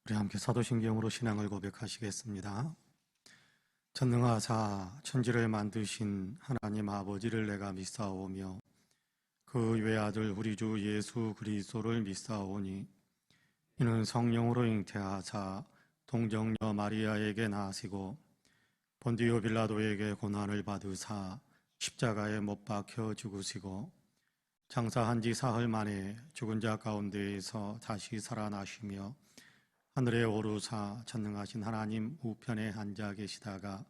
우리 함께 사도신경으로 신앙을 고백하시겠습니다. 전능하사 천지를 만드신 하나님 아버지를 내가 믿사오며 그 외아들 우리 주 예수 그리스도를 믿사오니 이는 성령으로 잉태하사 동정녀 마리아에게 나시고 본디오 빌라도에게 고난을 받으사 십자가에 못 박혀 죽으시고 장사한 지 사흘 만에 죽은 자 가운데에서 다시 살아나시며 하늘에 오르사 전능하신 하나님 우편에 앉아 계시다가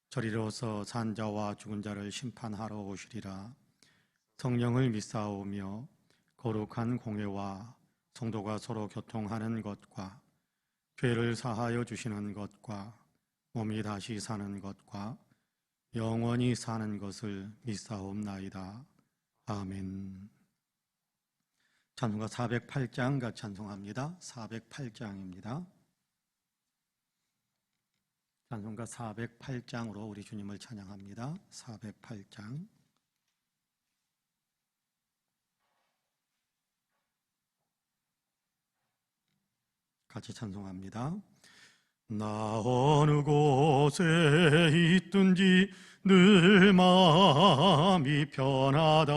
저리로서 산 자와 죽은 자를 심판하러 오시리라. 성령을 믿사오며 거룩한 공회와 성도가 서로 교통하는 것과 죄를 사하여 주시는 것과 몸이 다시 사는 것과 영원히 사는 것을 믿사옵나이다. 아멘. 찬송가 408장 같이 찬송합니다. 408장입니다. 찬송가 408장으로 우리 주님을 찬양합니다. 408장. 같이 찬송합니다. 나 어느 곳에 있든지 늘 마음이 편하다.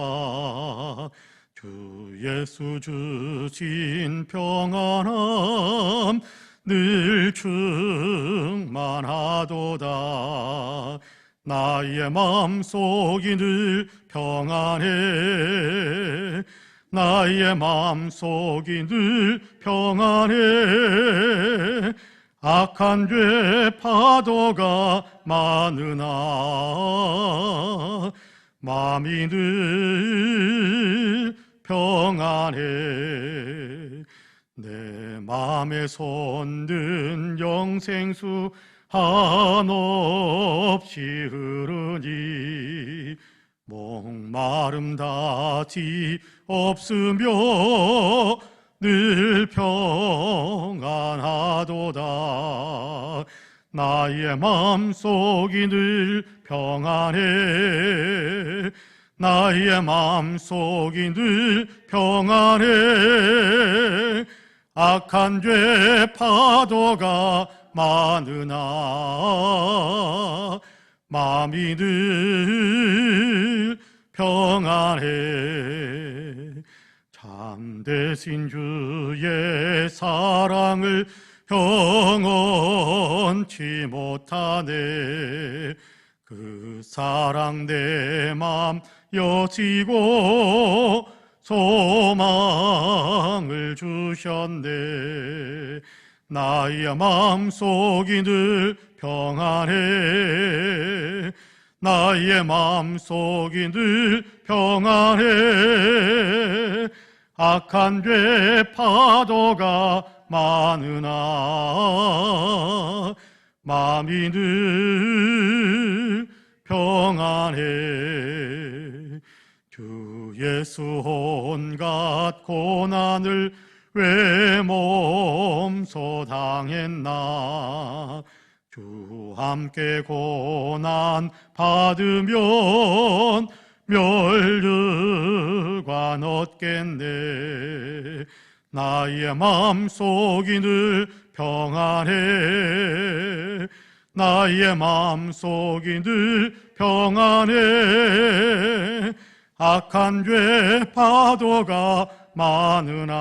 주 예수 주신 평안함 늘 충만하도다. 나의 마음속이 늘 평안해. 나의 마음속이 늘 평안해. 악한 죄 파도가 많으나 마음이 늘 평안해. 내 마음에 손든 영생수 한없이 흐르니 목마름 다지 없으며 늘 평안하도다. 나의 마음속이 늘 평안해. 나의 마음속이 늘 평안해. 악한 죄 파도가 많으나 마음이 늘 평안해. 참되신 주의 사랑을 영원치 못하네. 그 사랑 내 맘 여시고 소망을 주셨네. 나의 마음속이 늘 평안해. 나의 마음속이 늘 평안해. 악한 죄 파도가 많으나 마음이 늘 평안해. 주 예수 온갖 고난을 왜 몸소 당했나. 주 함께 고난 받으면 멸류관 얻겠네. 나의 마음속이 늘 평안해. 나의 마음속이 늘 평안해. 악한 죄 파도가 많으나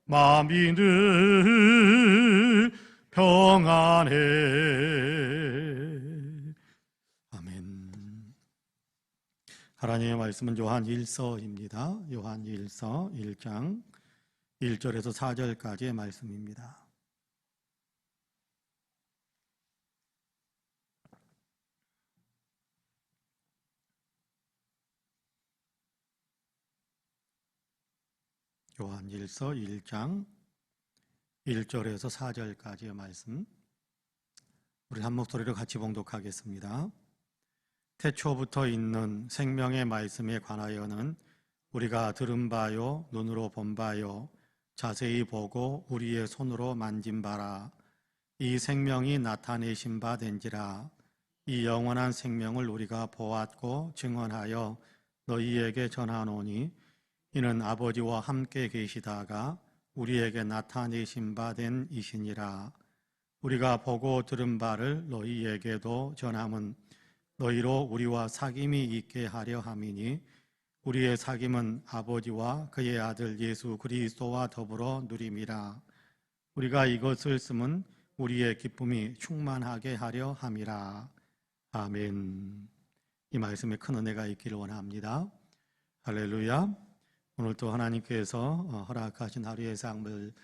마음이 늘 평안해. 아멘. 하나님의 말씀은 요한 1서입니다. 요한 1서 1장 1절에서 4절까지의 말씀입니다. 요한 1서 1장 1절에서 4절까지의 말씀, 우리 한 목소리로 같이 봉독하겠습니다. 태초부터 있는 생명의 말씀에 관하여는 우리가 들은 바요 눈으로 본 바요 자세히 보고 우리의 손으로 만진 바라. 이 생명이 나타내신 바 된지라. 이 영원한 생명을 우리가 보았고 증언하여 너희에게 전하노니 이는 아버지와 함께 계시다가 우리에게 나타내신 바 된 이시니라. 우리가 보고 들은 바를 너희에게도 전함은 너희로 우리와 사귐이 있게 하려 함이니 우리의 사귐은 아버지와 그의 아들 예수 그리스도와 더불어 누림이라. 우리가 이것을 쓰면 우리의 기쁨이 충만하게 하려 함이라. 아멘. 이 말씀에 큰 은혜가 있기를 원합니다. 할렐루야. 오늘 또 하나님께서 허락하신 하루의 삶을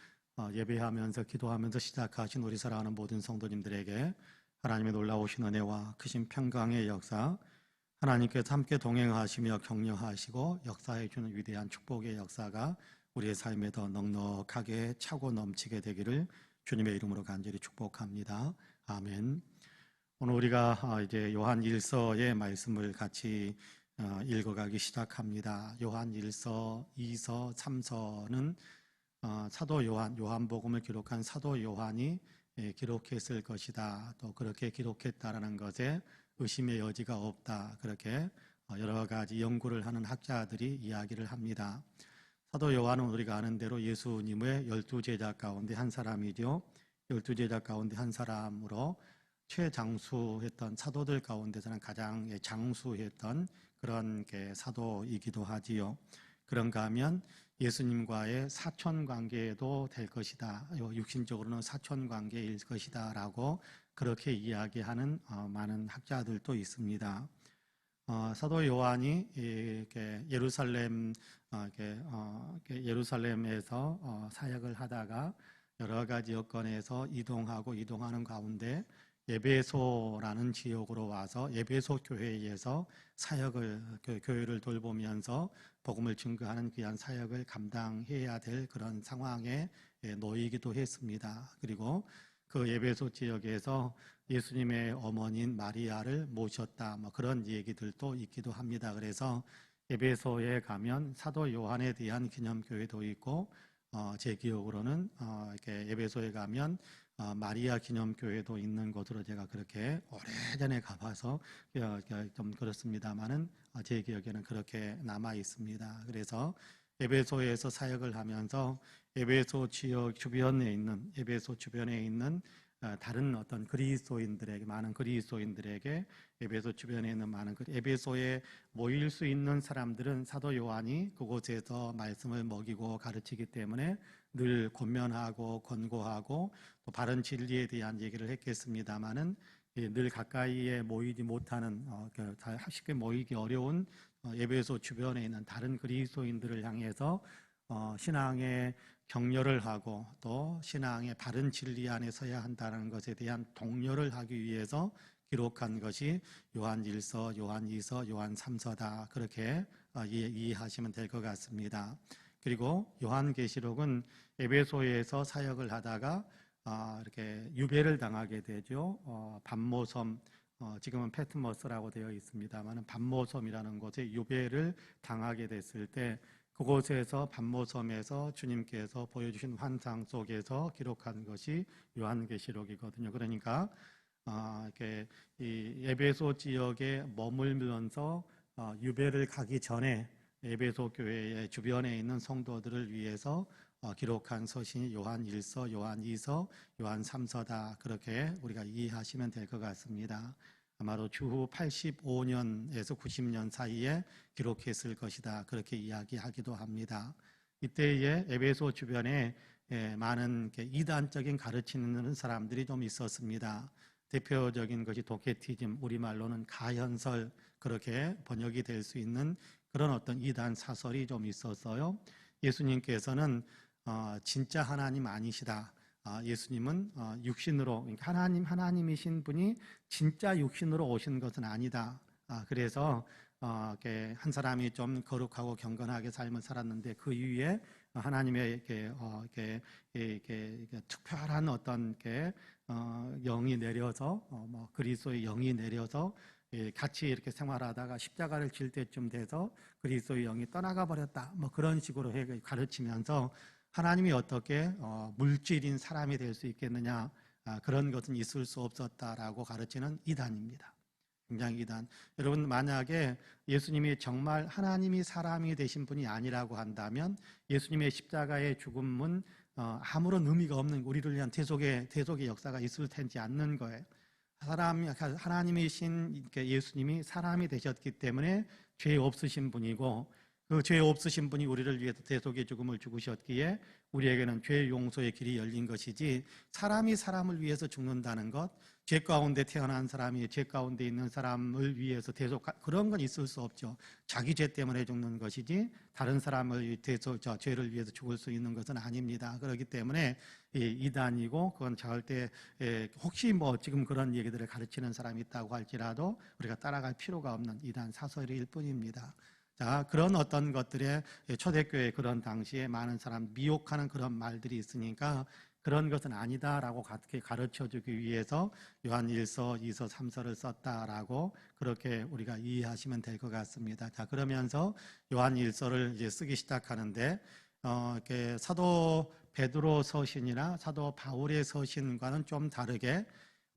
예배하면서 기도하면서 시작하신 우리 사랑하는 모든 성도님들에게 하나님의 놀라우신 은혜와 크신 평강의 역사, 하나님께서 함께 동행하시며 격려하시고 역사해 주는 위대한 축복의 역사가 우리의 삶에 더 넉넉하게 차고 넘치게 되기를 주님의 이름으로 간절히 축복합니다. 아멘. 오늘 우리가 이제 요한 1서의 말씀을 같이 읽어가기 시작합니다. 요한 1서, 2서, 3서는 사도 요한복음을 기록한 사도 요한이 기록했을 것이다. 또 그렇게 기록했다라는 것에 의심의 여지가 없다. 그렇게 여러 가지 연구를 하는 학자들이 이야기를 합니다. 사도 요한은 우리가 아는 대로 예수님의 12제자 가운데 한 사람이죠. 12제자 가운데 한 사람으로 최장수했던 사도들 가운데서는 가장 장수했던 그런 사도이기도 하지요. 그런가 하면 예수님과의 사촌관계도 될 것이다. 육신적으로는 사촌관계일 것이다 라고 그렇게 이야기하는 많은 학자들도 있습니다. 사도 요한이 예루살렘에서 사역을 하다가 여러 가지 여건에서 이동하는 가운데 에베소라는 지역으로 와서 에베소 교회에서 교회를 돌보면서 복음을 증거하는 귀한 사역을 감당해야 될 그런 상황에 놓이기도 했습니다. 그리고 그 에베소 지역에서 예수님의 어머니인 마리아를 모셨다. 그런 얘기들도 있기도 합니다. 그래서 에베소에 가면 사도 요한에 대한 기념교회도 있고, 제 기억으로는 이렇게 에베소에 가면 마리아 기념교회도 있는 곳으로 제가 그렇게 오래전에 가봐서 좀 그렇습니다만은 제 기억에는 그렇게 남아 있습니다. 그래서 에베소에서 사역을 하면서 에베소 지역 주변에 있는 다른 어떤 많은 그리스도인들에게 에베소 주변에 있는 많은 에베소에 모일 수 있는 사람들은 사도 요한이 그곳에서 말씀을 먹이고 가르치기 때문에 늘 권면하고 권고하고 또 바른 진리에 대한 얘기를 했겠습니다마는 늘 가까이에 모이지 못하는 쉽게 모이기 어려운 에베소 주변에 있는 다른 그리스도인들을 향해서 신앙의 격려를 하고 또 신앙의 바른 진리 안에 서야 한다는 것에 대한 독려를 하기 위해서 기록한 것이 요한 1서, 요한 2서, 요한 3서다. 그렇게 이해하시면 될 것 같습니다. 그리고 요한계시록은 에베소에서 사역을 하다가 이렇게 유배를 당하게 되죠. 밤모섬, 지금은 패트머스라고 되어 있습니다만 밤모섬이라는 곳에 유배를 당하게 됐을 때 그곳에서 밤모섬에서 주님께서 보여주신 환상 속에서 기록한 것이 요한계시록이거든요. 그러니까 이렇게 이 에베소 지역에 머물면서 유배를 가기 전에 에베소 교회의 주변에 있는 성도들을 위해서 기록한 서신이 요한 1서, 요한 2서, 요한 3서다. 그렇게 우리가 이해하시면 될 것 같습니다. 아마도 주후 85년에서 90년 사이에 기록했을 것이다. 그렇게 이야기하기도 합니다. 이때에 에베소 주변에 많은 이단적인 가르치는 사람들이 좀 있었습니다. 대표적인 것이 도케티즘, 우리말로는 가현설, 그렇게 번역이 될 수 있는 그런 어떤 이단 사설이 좀 있었어요. 예수님께서는 진짜 하나님 아니시다. 예수님은 육신으로, 그러니까 하나님이신 분이 진짜 육신으로 오신 것은 아니다. 그래서 한 사람이 좀 거룩하고 경건하게 삶을 살았는데 그 이후에 하나님의 특별한 어떤 영이 내려서 그리스도의 영이 내려서 같이 이렇게 생활하다가 십자가를 질 때쯤 돼서 그리스도의 영이 떠나가 버렸다. 그런 식으로 가르치면서 하나님이 어떻게 물질인 사람이 될 수 있겠느냐, 그런 것은 있을 수 없었다라고 가르치는 이단입니다. 굉장히 이단. 여러분 만약에 예수님이 정말 하나님이 사람이 되신 분이 아니라고 한다면 예수님의 십자가의 죽음은 아무런 의미가 없는, 우리를 위한 대속의 역사가 있을 텐지 않는 거예요. 하나님이신 예수님이 사람이 되셨기 때문에 죄 없으신 분이고, 그 죄 없으신 분이 우리를 위해서 대속의 죽음을 죽으셨기에 우리에게는 죄 용서의 길이 열린 것이지, 사람이 사람을 위해서 죽는다는 것, 죄 가운데 태어난 사람이 죄 가운데 있는 사람을 위해서 그런 건 있을 수 없죠. 자기 죄 때문에 죽는 것이지 다른 사람을 죄를 위해서 죽을 수 있는 것은 아닙니다. 그렇기 때문에 이단이고, 그건 절대 혹시 지금 그런 얘기들을 가르치는 사람이 있다고 할지라도 우리가 따라갈 필요가 없는 이단 사설일 뿐입니다. 자, 그런 어떤 것들에 초대교회 그런 당시에 많은 사람 미혹하는 그런 말들이 있으니까 그런 것은 아니다라고 가르쳐주기 위해서 요한 1서, 2서, 3서를 썼다라고 그렇게 우리가 이해하시면 될 것 같습니다. 자, 그러면서 요한 1서를 이제 쓰기 시작하는데 이렇게 사도 베드로 서신이나 사도 바울의 서신과는 좀 다르게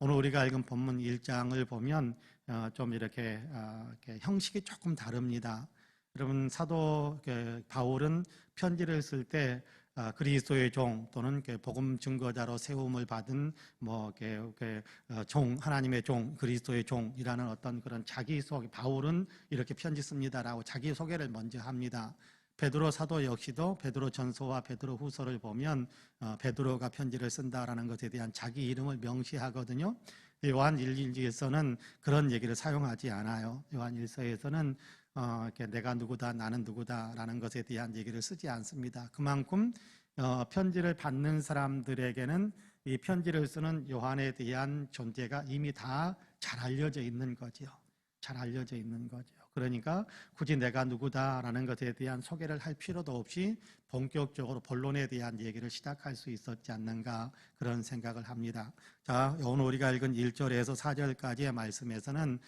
오늘 우리가 읽은 본문 1장을 보면 좀 이렇게 형식이 조금 다릅니다. 여러분 사도 바울은 편지를 쓸 때 그리스도의 종 또는 복음 증거자로 세움을 받은 종, 하나님의 종, 그리스도의 종이라는 어떤 그런 자기소개, 바울은 이렇게 편지 씁니다라고 자기소개를 먼저 합니다. 베드로 사도 역시도 베드로 전서와 베드로 후서를 보면 베드로가 편지를 쓴다라는 것에 대한 자기 이름을 명시하거든요. 요한 1일서는 그런 얘기를 사용하지 않아요. 요한 1서에서는 내가 누구다, 나는 누구다라는 것에 대한 얘기를 쓰지 않습니다. 그만큼 편지를 받는 사람들에게는 이 편지를 쓰는 요한에 대한 존재가 이미 다 잘 알려져 있는 거죠. 잘 알려져 있는 거죠. 그러니까 굳이 내가 누구다라는 것에 대한 소개를 할 필요도 없이 본격적으로 본론에 대한 얘기를 시작할 수 있었지 않는가, 그런 생각을 합니다. 자, 오늘 우리가 읽은 1절에서 4절까지의 말씀에서는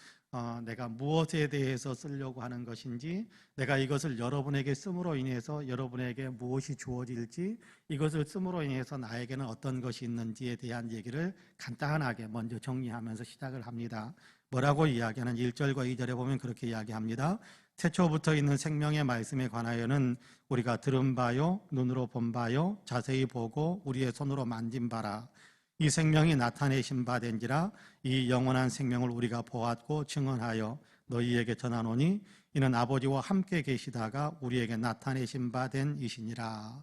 내가 무엇에 대해서 쓰려고 하는 것인지, 내가 이것을 여러분에게 씀으로 인해서 여러분에게 무엇이 주어질지, 이것을 씀으로 인해서 나에게는 어떤 것이 있는지에 대한 얘기를 간단하게 먼저 정리하면서 시작을 합니다. 뭐라고 이야기하는 1절과 2절에 보면 그렇게 이야기합니다. 태초부터 있는 생명의 말씀에 관하여는 우리가 들은 바요, 눈으로 본 바요, 자세히 보고 우리의 손으로 만진 바라. 이 생명이 나타내신 바 된지라. 이 영원한 생명을 우리가 보았고 증언하여 너희에게 전하노니 이는 아버지와 함께 계시다가 우리에게 나타내신 바 된 이시니라.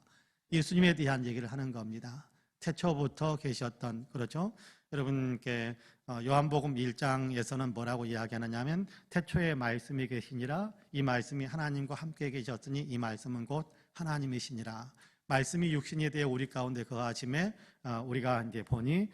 예수님에 대한 얘기를 하는 겁니다. 태초부터 계셨던, 그렇죠? 여러분께 요한복음 1장에서는 뭐라고 이야기하느냐면 태초에 말씀이 계시니라. 이 말씀이 하나님과 함께 계셨으니 이 말씀은 곧 하나님이시니라. 말씀이 육신에 대해 우리 가운데 거하심에 우리가 이제 보니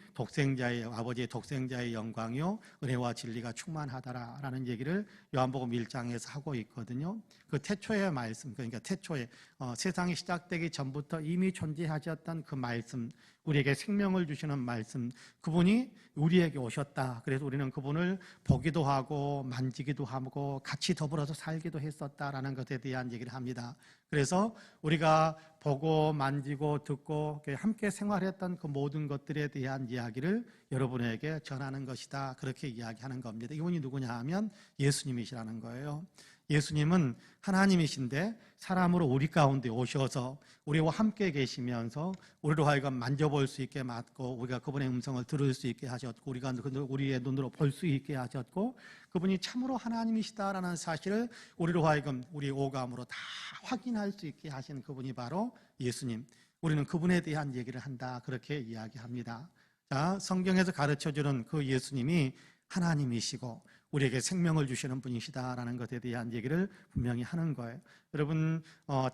아버지의 독생자의 영광이요 은혜와 진리가 충만하다라는 얘기를 요한복음 1장에서 하고 있거든요. 그 태초의 말씀, 그러니까 태초에 세상이 시작되기 전부터 이미 존재하셨던 그 말씀, 우리에게 생명을 주시는 말씀, 그분이 우리에게 오셨다. 그래서 우리는 그분을 보기도 하고 만지기도 하고 같이 더불어서 살기도 했었다라는 것에 대한 얘기를 합니다. 그래서 우리가 보고 만지고 듣고 함께 생활했던 그 모든 것들에 대한 이야기를 여러분에게 전하는 것이다. 그렇게 이야기하는 겁니다. 이분이 누구냐 하면 예수님이시라는 거예요. 예수님은 하나님이신데 사람으로 우리 가운데 오셔서 우리와 함께 계시면서 우리로 하여금 만져볼 수 있게 맡고 우리가 그분의 음성을 들을 수 있게 하셨고 우리가 우리의 눈으로 볼 수 있게 하셨고 그분이 참으로 하나님이시다라는 사실을 우리로 하여금 우리의 오감으로 다 확인할 수 있게 하신 그분이 바로 예수님. 우리는 그분에 대한 얘기를 한다. 그렇게 이야기합니다. 자, 성경에서 가르쳐주는 그 예수님이 하나님이시고 우리에게 생명을 주시는 분이시다라는 것에 대한 얘기를 분명히 하는 거예요. 여러분,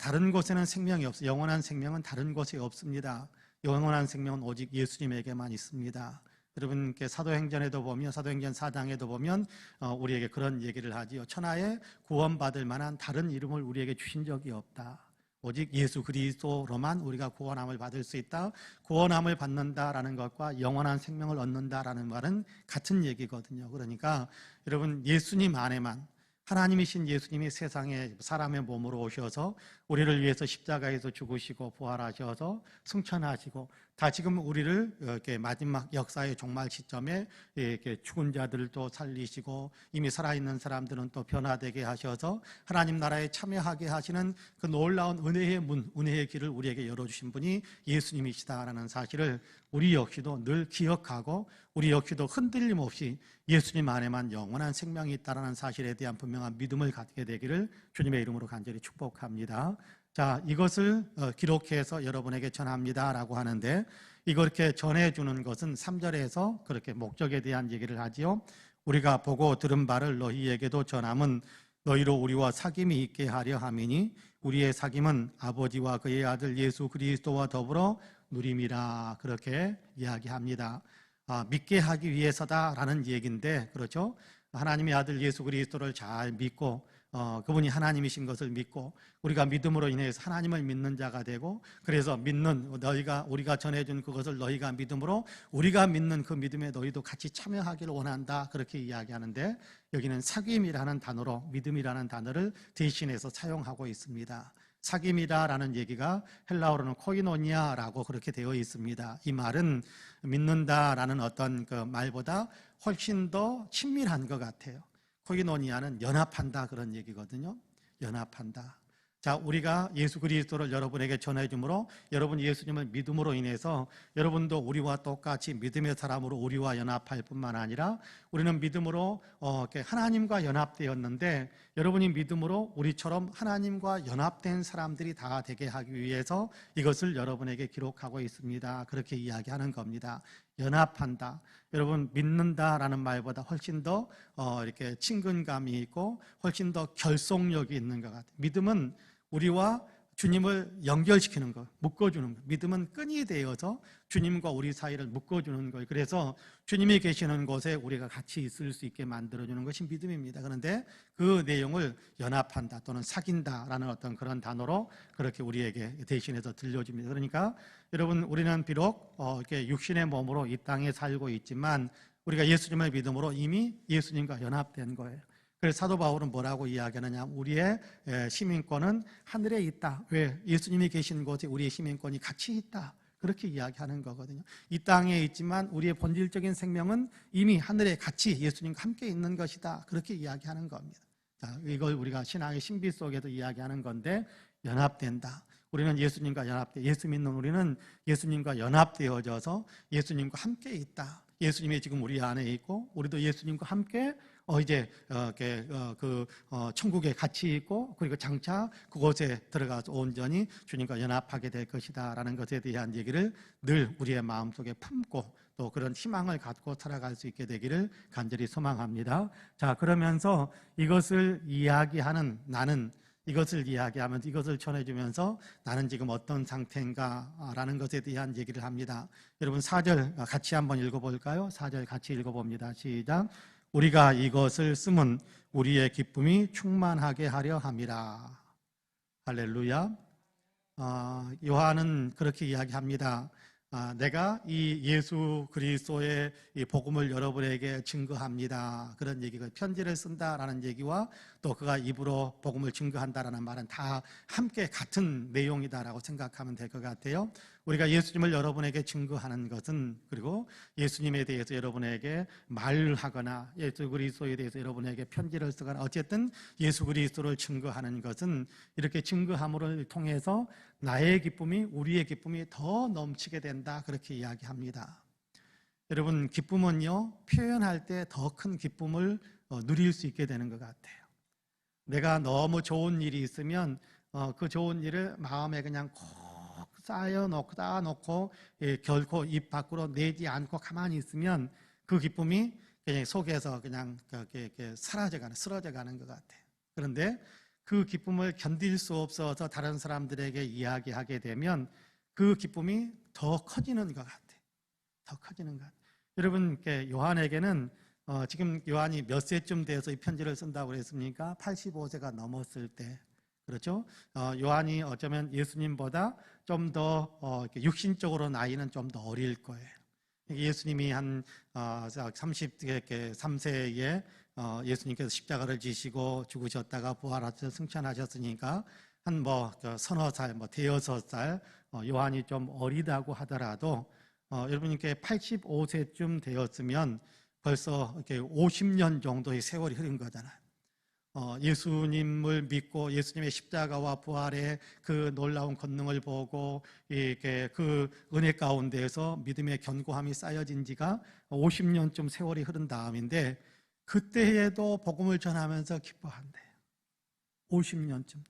다른 곳에는 생명이 없어요. 영원한 생명은 다른 곳에 없습니다. 영원한 생명은 오직 예수님에게만 있습니다. 여러분께 사도행전에도 보면 사도행전 4장에도 보면 우리에게 그런 얘기를 하지요. 천하에 구원받을 만한 다른 이름을 우리에게 주신 적이 없다. 오직 예수 그리스도로만 우리가 구원함을 받을 수 있다. 구원함을 받는다라는 것과 영원한 생명을 얻는다라는 말은 같은 얘기거든요. 그러니까 여러분 예수님 안에만, 하나님이신 예수님이 세상에 사람의 몸으로 오셔서 우리를 위해서 십자가에서 죽으시고 부활하셔서 승천하시고 다 지금 우리를 이렇게 마지막 역사의 종말 시점에 이렇게 죽은 자들도 살리시고 이미 살아있는 사람들은 또 변화되게 하셔서 하나님 나라에 참여하게 하시는 그 놀라운 은혜의 문, 은혜의 길을 우리에게 열어주신 분이 예수님이시다라는 사실을 우리 역시도 늘 기억하고 우리 역시도 흔들림 없이 예수님 안에만 영원한 생명이 있다는 사실에 대한 분명한 믿음을 갖게 되기를 주님의 이름으로 간절히 축복합니다. 자, 이것을 기록해서 여러분에게 전합니다라고 하는데 이걸 이렇게 전해주는 것은 3절에서 그렇게 목적에 대한 얘기를 하지요. 우리가 보고 들은 바를 너희에게도 전함은 너희로 우리와 사귐이 있게 하려 함이니 우리의 사귐은 아버지와 그의 아들 예수 그리스도와 더불어 누림이라 그렇게 이야기합니다. 믿게 하기 위해서다라는 얘기인데 그렇죠? 하나님의 아들 예수 그리스도를 잘 믿고 그분이 하나님이신 것을 믿고 우리가 믿음으로 인해서 하나님을 믿는 자가 되고 그래서 믿는 우리가 전해준 그것을 너희가 믿음으로 우리가 믿는 그 믿음에 너희도 같이 참여하기를 원한다 그렇게 이야기하는데 여기는 사귐이라는 단어로 믿음이라는 단어를 대신해서 사용하고 있습니다. 사귐이라는 얘기가 헬라어로는 코이노니아라고 그렇게 되어 있습니다. 이 말은 믿는다라는 어떤 그 말보다 훨씬 더 친밀한 것 같아요. 코이노니아는 연합한다 그런 얘기거든요. 연합한다. 자, 우리가 예수 그리스도를 여러분에게 전해주므로 여러분 예수님을 믿음으로 인해서 여러분도 우리와 똑같이 믿음의 사람으로 우리와 연합할 뿐만 아니라 우리는 믿음으로 하나님과 연합되었는데 여러분이 믿음으로 우리처럼 하나님과 연합된 사람들이 다 되게 하기 위해서 이것을 여러분에게 기록하고 있습니다. 그렇게 이야기하는 겁니다. 연합한다. 여러분 믿는다라는 말보다 훨씬 더 이렇게 친근감이 있고 훨씬 더 결속력이 있는 것 같아요. 믿음은 우리와 주님을 연결시키는 것, 묶어주는 것. 믿음은 끈이 되어서 주님과 우리 사이를 묶어주는 거예요. 그래서 주님이 계시는 곳에 우리가 같이 있을 수 있게 만들어주는 것이 믿음입니다. 그런데 그 내용을 연합한다 또는 사귄다라는 어떤 그런 단어로 그렇게 우리에게 대신해서 들려줍니다. 그러니까 여러분 우리는 비록 이렇게 육신의 몸으로 이 땅에 살고 있지만 우리가 예수님을 믿음으로 이미 예수님과 연합된 거예요. 그래서 사도 바울은 뭐라고 이야기하느냐? 우리의 시민권은 하늘에 있다. 왜? 예수님이 계신 곳에 우리의 시민권이 같이 있다. 그렇게 이야기하는 거거든요. 이 땅에 있지만 우리의 본질적인 생명은 이미 하늘에 같이 예수님과 함께 있는 것이다. 그렇게 이야기하는 겁니다. 자, 이걸 우리가 신앙의 신비 속에도 이야기하는 건데 연합된다. 우리는 예수님과 예수 믿는 우리는 예수님과 연합되어져서 예수님과 함께 있다. 예수님이 지금 우리 안에 있고 우리도 예수님과 함께 천국에 같이 있고 그리고 장차 그곳에 들어가서 온전히 주님과 연합하게 될 것이다라는 것에 대한 얘기를 늘 우리의 마음속에 품고 또 그런 희망을 갖고 살아갈 수 있게 되기를 간절히 소망합니다. 자, 그러면서 이것을 이야기하는 나는 이것을 이야기하면서 이것을 전해주면서 나는 지금 어떤 상태인가라는 것에 대한 얘기를 합니다. 여러분 4절 같이 한번 읽어볼까요? 4절 같이 읽어봅니다. 시작. 우리가 이것을 쓰면 우리의 기쁨이 충만하게 하려 함이라. 할렐루야. 요한은 그렇게 이야기합니다. 내가 이 예수 그리스도의 이 복음을 여러분에게 증거합니다. 그런 얘기가 편지를 쓴다라는 얘기와 또 그가 입으로 복음을 증거한다라는 말은 다 함께 같은 내용이다라고 생각하면 될 것 같아요. 우리가 예수님을 여러분에게 증거하는 것은 그리고 예수님에 대해서 여러분에게 말을 하거나 예수 그리스도에 대해서 여러분에게 편지를 쓰거나 어쨌든 예수 그리스도를 증거하는 것은 이렇게 증거함을 통해서 나의 기쁨이 우리의 기쁨이 더 넘치게 된다 그렇게 이야기합니다. 여러분 기쁨은요 표현할 때 더 큰 기쁨을 누릴 수 있게 되는 것 같아요. 내가 너무 좋은 일이 있으면 그 좋은 일을 마음에 그냥 쌓아놓고 결코 입 밖으로 내지 않고 가만히 있으면 그 기쁨이 그냥 속에서 그냥 쓰러져가는 것 같아요. 그런데 그 기쁨을 견딜 수 없어서 다른 사람들에게 이야기하게 되면 그 기쁨이 더 커지는 것 같아요. 더 커지는 것 같아요. 여러분 요한에게는 지금 요한이 몇 세쯤 돼서 이 편지를 쓴다고 그랬습니까? 85세가 넘었을 때 그렇죠? 요한이 어쩌면 예수님보다 좀 더 육신적으로 나이는 좀 더 어릴 거예요. 예수님이 한 33세에 예수님께서 십자가를 지시고 죽으셨다가 부활하셔서 승천하셨으니까 서너 살, 대여섯 살, 요한이 좀 어리다고 하더라도 여러분께 85세쯤 되었으면 벌써 이렇게 50년 정도의 세월이 흐른 거잖아요. 예수님을 믿고 예수님의 십자가와 부활의 그 놀라운 권능을 보고 이렇게 그 은혜 가운데에서 믿음의 견고함이 쌓여진 지가 50년쯤 세월이 흐른 다음인데 그때에도 복음을 전하면서 기뻐한대요. 50년쯤.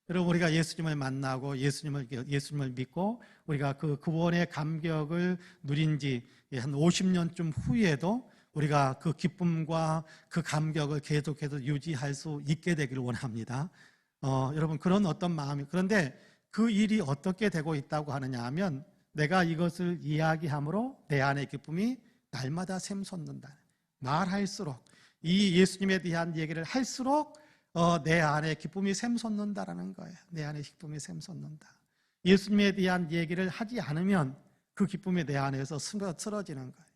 여러분, 우리가 예수님을 만나고 예수님을 믿고 우리가 그 구원의 감격을 누린 지 한 50년쯤 후에도 우리가 그 기쁨과 그 감격을 계속해서 유지할 수 있게 되기를 원합니다. 여러분, 그런 어떤 마음이, 그런데 그 일이 어떻게 되고 있다고 하느냐 하면 내가 이것을 이야기함으로 내 안의 기쁨이 날마다 샘솟는다. 말할수록, 이 예수님에 대한 얘기를 할수록 내 안에 기쁨이 샘솟는다라는 거예요. 내 안에 기쁨이 샘솟는다. 예수님에 대한 얘기를 하지 않으면 그 기쁨이 내 안에서 쓰러지는 거예요.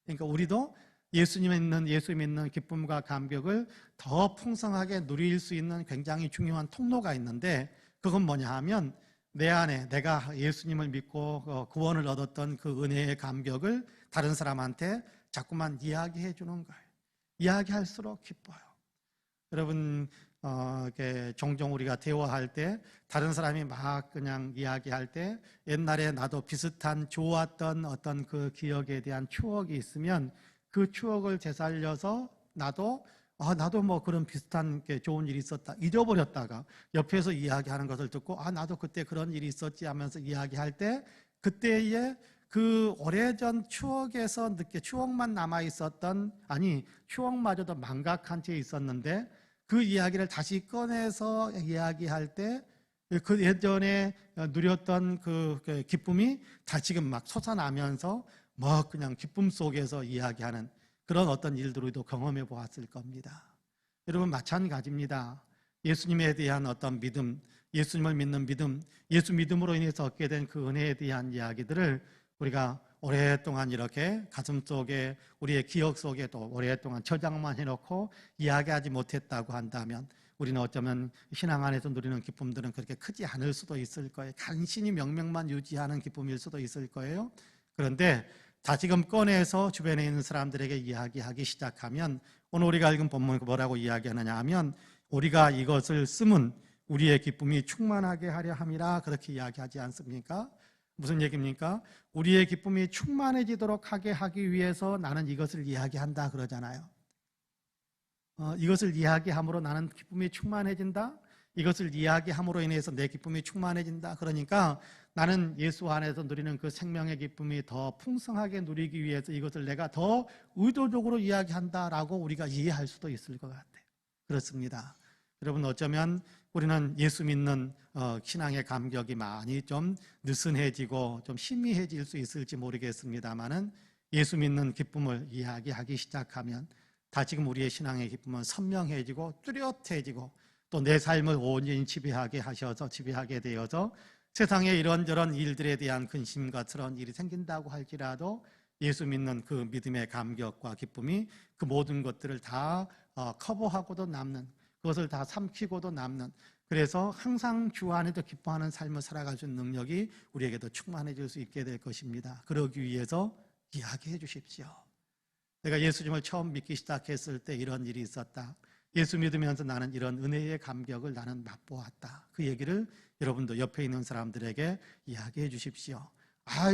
그러니까 우리도 예수 믿는 기쁨과 감격을 더 풍성하게 누릴 수 있는 굉장히 중요한 통로가 있는데 그건 뭐냐 하면 내 안에 내가 예수님을 믿고 구원을 얻었던 그 은혜의 감격을 다른 사람한테 자꾸만 이야기해 주는 거예요. 이야기할수록 기뻐요. 여러분, 종종 우리가 대화할 때 다른 사람이 막 그냥 이야기할 때 옛날에 나도 비슷한 좋았던 어떤 그 기억에 대한 추억이 있으면 그 추억을 되살려서 나도 그런 비슷한 게 좋은 일이 있었다 잊어버렸다가 옆에서 이야기하는 것을 듣고 나도 그때 그런 일이 있었지 하면서 이야기할 때 그때의 그 오래전 추억에서 추억만 남아있었던 추억마저도 망각한 채 있었는데 그 이야기를 다시 꺼내서 이야기할 때 그 예전에 누렸던 그 기쁨이 다시금 막 솟아나면서 그냥 기쁨 속에서 이야기하는 그런 어떤 일들을 우리도 경험해 보았을 겁니다. 여러분, 마찬가지입니다. 예수님에 대한 어떤 믿음, 예수님을 믿는 믿음, 예수 믿음으로 인해서 얻게 된 그 은혜에 대한 이야기들을 우리가 오랫동안 이렇게 가슴속에 우리의 기억 속에 또 오랫동안 저장만 해놓고 이야기하지 못했다고 한다면 우리는 어쩌면 신앙 안에서 누리는 기쁨들은 그렇게 크지 않을 수도 있을 거예요. 간신히 명맥만 유지하는 기쁨일 수도 있을 거예요. 그런데 다시금 꺼내서 주변에 있는 사람들에게 이야기하기 시작하면 오늘 우리가 읽은 본문 뭐라고 이야기하느냐 하면 우리가 이것을 쓰면 우리의 기쁨이 충만하게 하려 함이라 그렇게 이야기하지 않습니까? 무슨 얘기입니까? 우리의 기쁨이 충만해지도록 하게 하기 위해서 나는 이것을 이야기한다 그러잖아요. 이것을 이야기함으로 나는 기쁨이 충만해진다. 이것을 이야기함으로 인해서 내 기쁨이 충만해진다. 그러니까 나는 예수 안에서 누리는 그 생명의 기쁨이 더 풍성하게 누리기 위해서 이것을 내가 더 의도적으로 이야기한다라고 우리가 이해할 수도 있을 것 같아요. 그렇습니다. 여러분, 어쩌면 우리는 예수 믿는 신앙의 감격이 많이 좀 느슨해지고 좀 희미해질 수 있을지 모르겠습니다만은 예수 믿는 기쁨을 이야기하기 시작하면 다시금 우리의 신앙의 기쁨은 선명해지고 뚜렷해지고 또 내 삶을 온전히 지배하게 되어서 세상에 이런저런 일들에 대한 근심과 그런 일이 생긴다고 할지라도 예수 믿는 그 믿음의 감격과 기쁨이 그 모든 것들을 다 커버하고도 남는, 그것을 다 삼키고도 남는, 그래서 항상 주 안에도 기뻐하는 삶을 살아갈 수 있는 능력이 우리에게도 충만해질 수 있게 될 것입니다. 그러기 위해서 이야기해 주십시오. 내가 예수님을 처음 믿기 시작했을 때 이런 일이 있었다. 예수 믿으면서 나는 이런 은혜의 감격을 나는 맛보았다. 그 얘기를 여러분도 옆에 있는 사람들에게 이야기해 주십시오.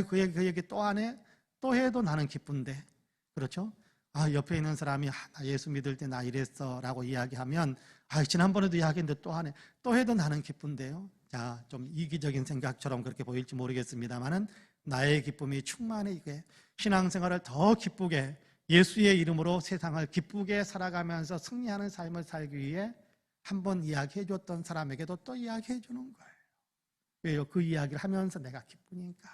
그 얘기 또 안 해? 또 해도 나는 기쁜데. 그렇죠? 옆에 있는 사람이 나 예수 믿을 때 나 이랬어 라고 이야기하면 지난번에도 이야기했는데 또 안 해. 또 해도 나는 기쁜데요. 자, 좀 이기적인 생각처럼 그렇게 보일지 모르겠습니다만은 나의 기쁨이 충만하게 신앙생활을 더 기쁘게 예수의 이름으로 세상을 기쁘게 살아가면서 승리하는 삶을 살기 위해 한번 이야기해 줬던 사람에게도 또 이야기해 주는 거예요. 왜요? 그 이야기를 하면서 내가 기쁘니까.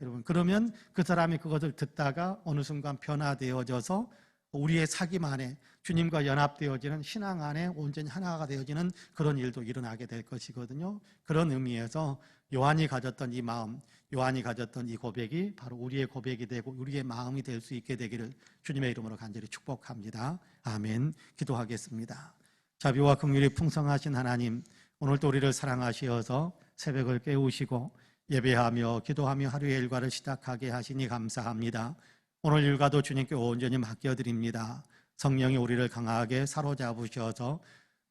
여러분, 그러면 그 사람이 그것을 듣다가 어느 순간 변화되어져서 우리의 사귐 안에 주님과 연합되어지는 신앙 안에 온전히 하나가 되어지는 그런 일도 일어나게 될 것이거든요. 그런 의미에서 요한이 가졌던 이 마음, 요한이 가졌던 이 고백이 바로 우리의 고백이 되고 우리의 마음이 될 수 있게 되기를 주님의 이름으로 간절히 축복합니다. 아멘. 기도하겠습니다. 자비와 긍휼이 풍성하신 하나님, 오늘도 우리를 사랑하시어서 새벽을 깨우시고 예배하며 기도하며 하루의 일과를 시작하게 하시니 감사합니다. 오늘 일과도 주님께 온전히 맡겨드립니다. 성령이 우리를 강하게 사로잡으셔서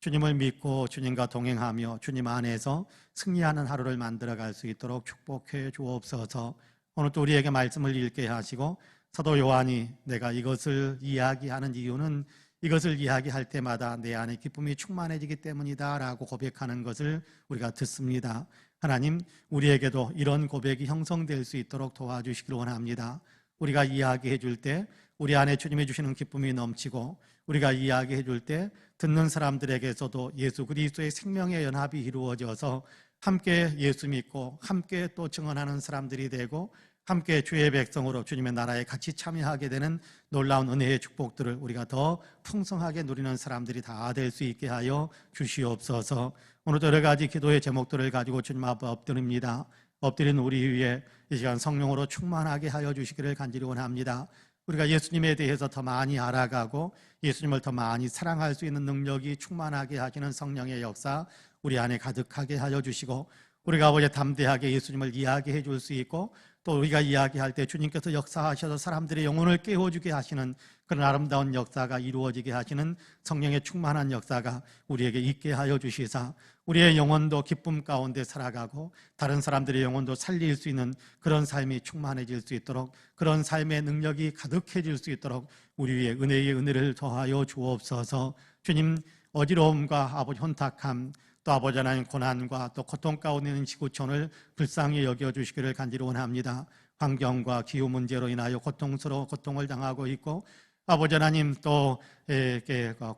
주님을 믿고 주님과 동행하며 주님 안에서 승리하는 하루를 만들어갈 수 있도록 축복해 주옵소서. 오늘도 우리에게 말씀을 읽게 하시고 사도 요한이 내가 이것을 이야기하는 이유는 이것을 이야기할 때마다 내 안에 기쁨이 충만해지기 때문이다 라고 고백하는 것을 우리가 듣습니다. 하나님, 우리에게도 이런 고백이 형성될 수 있도록 도와주시길 원합니다. 우리가 이야기해 줄 때 우리 안에 주님이 주시는 기쁨이 넘치고 우리가 이야기해 줄 때 듣는 사람들에게서도 예수 그리스도의 생명의 연합이 이루어져서 함께 예수 믿고 함께 또 증언하는 사람들이 되고 함께 주의 백성으로 주님의 나라에 같이 참여하게 되는 놀라운 은혜의 축복들을 우리가 더 풍성하게 누리는 사람들이 다 될 수 있게 하여 주시옵소서. 오늘도 여러 가지 기도의 제목들을 가지고 주님 앞에 엎드립니다. 엎드린 우리 위에 이 시간 성령으로 충만하게 하여 주시기를 간절히 원합니다. 우리가 예수님에 대해서 더 많이 알아가고 예수님을 더 많이 사랑할 수 있는 능력이 충만하게 하시는 성령의 역사 우리 안에 가득하게 하여 주시고 우리가 아버지 담대하게 예수님을 이야기해 줄 수 있고 또 우리가 이야기할 때 주님께서 역사하셔서 사람들의 영혼을 깨워주게 하시는 그런 아름다운 역사가 이루어지게 하시는 성령의 충만한 역사가 우리에게 있게 하여 주시사 우리의 영혼도 기쁨 가운데 살아가고 다른 사람들의 영혼도 살릴 수 있는 그런 삶이 충만해질 수 있도록 그런 삶의 능력이 가득해질 수 있도록 우리 위에 은혜의 은혜를 더하여 주옵소서. 주님, 어지러움과 아버지 혼탁함 또 아버지 하나님 고난과 또 고통 가운데 있는 지구촌을 불쌍히 여겨주시기를 간절히 원합니다. 환경과 기후 문제로 인하여 고통을 당하고 있고 아버지 하나님 또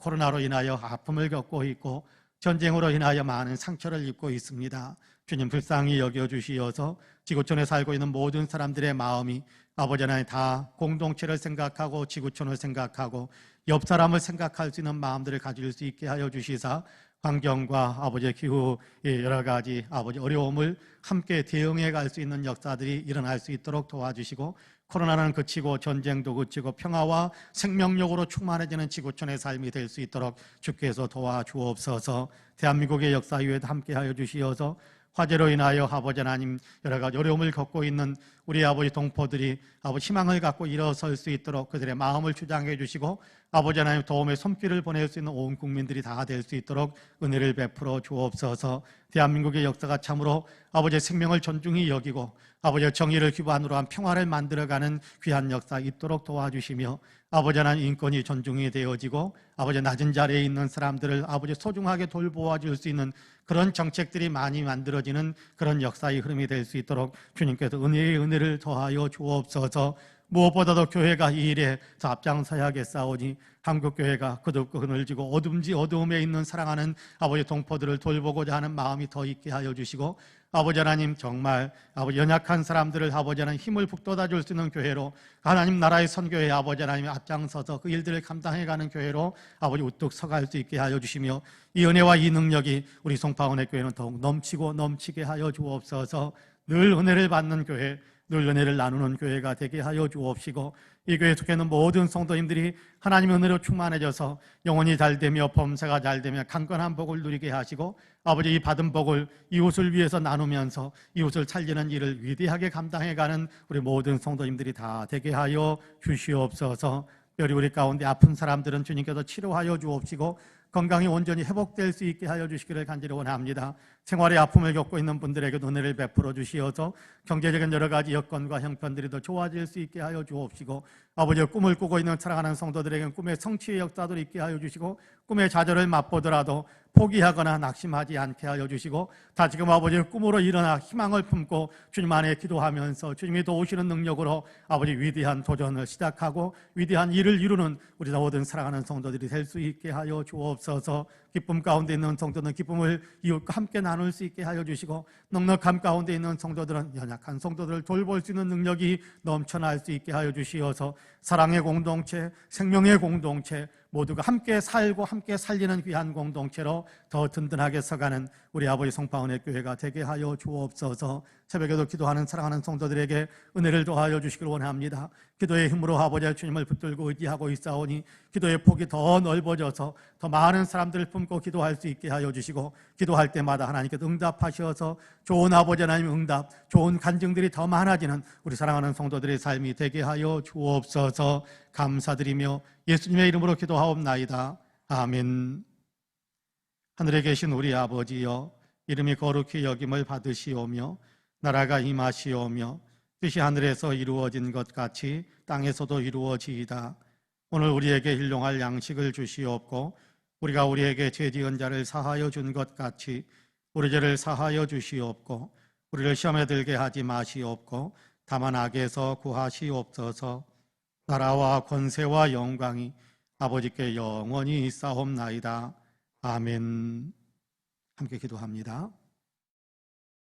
코로나로 인하여 아픔을 겪고 있고 전쟁으로 인하여 많은 상처를 입고 있습니다. 주님 불쌍히 여겨주시어서 지구촌에 살고 있는 모든 사람들의 마음이 아버지 하나님 다 공동체를 생각하고 지구촌을 생각하고 옆 사람을 생각할 수 있는 마음들을 가질 수 있게 하여 주시사 환경과 아버지의 기후 여러 가지 아버지 어려움을 함께 대응해 갈 수 있는 역사들이 일어날 수 있도록 도와주시고 코로나는 그치고 전쟁도 그치고 평화와 생명력으로 충만해지는 지구촌의 삶이 될 수 있도록 주께서 도와주옵소서. 대한민국의 역사 위에도 함께하여 주시어서 화재로 인하여 아버지 하나님 여러 가지 어려움을 겪고 있는 우리 아버지 동포들이 아버지 희망을 갖고 일어설 수 있도록 그들의 마음을 주장해 주시고 아버지 하나님 도움의 손길을 보낼 수 있는 온 국민들이 다 될 수 있도록 은혜를 베풀어 주옵소서. 대한민국의 역사가 참으로 아버지의 생명을 존중히 여기고 아버지의 정의를 기반으로 한 평화를 만들어가는 귀한 역사 있도록 도와주시며 아버지 하나님 인권이 존중이 되어지고 아버지 낮은 자리에 있는 사람들을 아버지 소중하게 돌보아 줄 수 있는 그런 정책들이 많이 만들어지는 그런 역사의 흐름이 될 수 있도록 주님께서 은혜의 은혜를 더하여 주옵소서. 무엇보다도 교회가 이 일에 더 앞장서야겠사오니 한국교회가 거듭고 그늘지고 어두움에 있는 사랑하는 아버지 동포들을 돌보고자 하는 마음이 더 있게 하여 주시고 아버지 하나님 정말 아버지 연약한 사람들을 아버지 하나님 힘을 북돋아 줄 수 있는 교회로 하나님 나라의 선교회 아버지 하나님 앞장서서 그 일들을 감당해가는 교회로 아버지 우뚝 서갈 수 있게 하여 주시며 이 은혜와 이 능력이 우리 송파은혜 교회는 더욱 넘치게 하여 주옵소서. 늘 은혜를 받는 교회 늘 은혜를 나누는 교회가 되게 하여 주옵시고 이 교회에 속해 있는 모든 성도님들이 하나님의 은혜로 충만해져서 영혼이 잘되며 범사가 잘되며 강건한 복을 누리게 하시고 아버지 이 받은 복을 이웃을 위해서 나누면서 이웃을 살리는 일을 위대하게 감당해가는 우리 모든 성도님들이 다 되게 하여 주시옵소서. 특별히 우리 가운데 아픈 사람들은 주님께서 치료하여 주옵시고 건강이 온전히 회복될 수 있게 하여 주시기를 간절히 원합니다. 생활의 아픔을 겪고 있는 분들에게 은혜를 베풀어 주시어서 경제적인 여러 가지 여건과 형편들이 더 좋아질 수 있게 하여 주옵시고 아버지의 꿈을 꾸고 있는 사랑하는 성도들에게는 꿈의 성취의 역사도 있게 하여 주시고 꿈의 좌절을 맛보더라도 포기하거나 낙심하지 않게 하여 주시고 다시금 아버지의 꿈으로 일어나 희망을 품고 주님 안에 기도하면서 주님이 도우시는 능력으로 아버지 위대한 도전을 시작하고 위대한 일을 이루는 우리 모든 사랑하는 성도들이 될 수 있게 하여 주옵소서. 기쁨 가운데 있는 성도는 기쁨을 이웃과 함께 나눌 수 있게 하여 주시고 넉넉함 가운데 있는 성도들은 연약한 성도들을 돌볼 수 있는 능력이 넘쳐날 수 있게 하여 주시어서 사랑의 공동체, 생명의 공동체, 모두가 함께 살고 함께 살리는 귀한 공동체로 더 든든하게 서가는 우리 아버지 성파은혜 교회가 되게 하여 주옵소서. 새벽에도 기도하는 사랑하는 성도들에게 은혜를 더하여 주시길 원합니다. 기도의 힘으로 아버지 주님을 붙들고 의지하고 있사오니 기도의 폭이 더 넓어져서 더 많은 사람들을 품고 기도할 수 있게 하여 주시고, 기도할 때마다 하나님께 응답하셔서 좋은 아버지 하나님 응답, 좋은 간증들이 더 많아지는 우리 사랑하는 성도들의 삶이 되게 하여 주옵소서. 감사드리며 예수님의 이름으로 기도하옵나이다. 아멘. 하늘에 계신 우리 아버지여, 이름이 거룩히 여김을 받으시오며 나라가 임하시오며 뜻이 하늘에서 이루어진 것 같이 땅에서도 이루어지이다. 오늘 우리에게 일용할 양식을 주시옵고 우리가 우리에게 죄 지은 자를 사하여 준 것 같이 우리 죄를 사하여 주시옵고 우리를 시험에 들게 하지 마시옵고 다만 악에서 구하시옵소서. 나라와 권세와 영광이 아버지께 영원히 있사옵나이다. 아멘. 함께 기도합니다.